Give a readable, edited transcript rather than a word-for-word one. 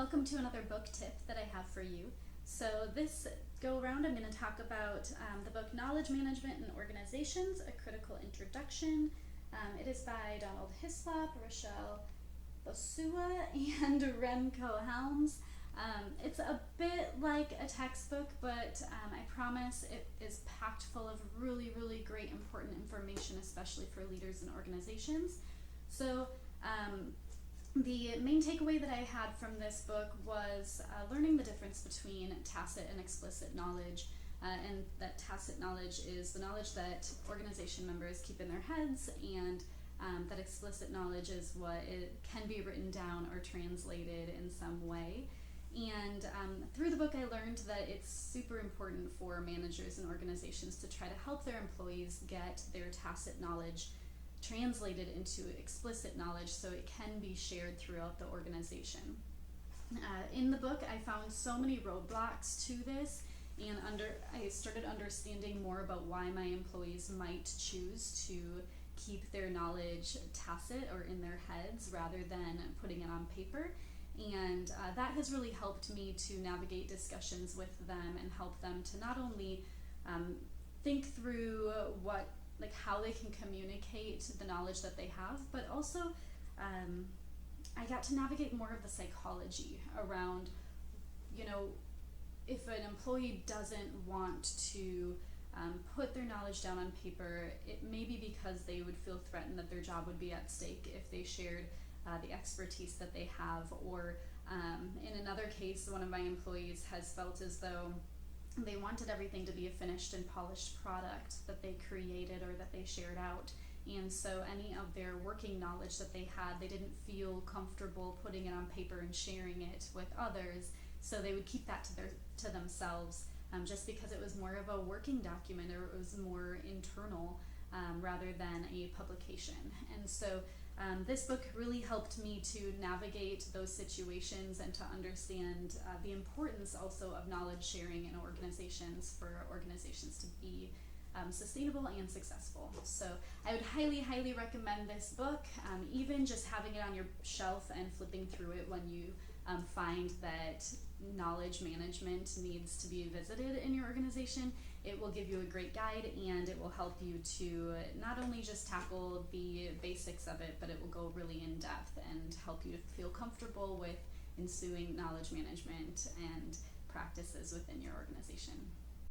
Welcome to another book tip that I have for you. So this go around I'm going to talk about the book Knowledge Management in Organizations, A Critical Introduction. It is by Donald Hislop, Rochelle Bosua, and Remco Helms. It's a bit like a textbook, but I promise it is packed full of really, really great important information, especially for leaders and organizations. So the main takeaway that I had from this book was learning the difference between tacit and explicit knowledge, and that tacit knowledge is the knowledge that organization members keep in their heads, and that explicit knowledge is what it can be written down or translated in some way. And through the book I learned that it's super important for managers and organizations to try to help their employees get their tacit knowledge translated into explicit knowledge so it can be shared throughout the organization. In the book I found so many roadblocks to this, and I started understanding more about why my employees might choose to keep their knowledge tacit or in their heads rather than putting it on paper. And that has really helped me to navigate discussions with them and help them to not only think through how they can communicate the knowledge that they have, but also I got to navigate more of the psychology around, if an employee doesn't want to put their knowledge down on paper, it may be because they would feel threatened that their job would be at stake if they shared the expertise that they have, or in another case, one of my employees has felt as though they wanted everything to be a finished and polished product that they created or that they shared out, and so any of their working knowledge that they had, they didn't feel comfortable putting it on paper and sharing it with others, so they would keep that to themselves, just because it was more of a working document, or it was more internal rather than a publication. And so this book really helped me to navigate those situations and to understand the importance also of knowledge sharing in organizations for organizations to be sustainable and successful. So I would highly, highly recommend this book, even just having it on your shelf and flipping through it when you find that knowledge management needs to be visited in your organization. It will give you a great guide, and it will help you to not only just tackle the basics of it, but it will go really in depth and help you to feel comfortable with ensuing knowledge management and practices within your organization.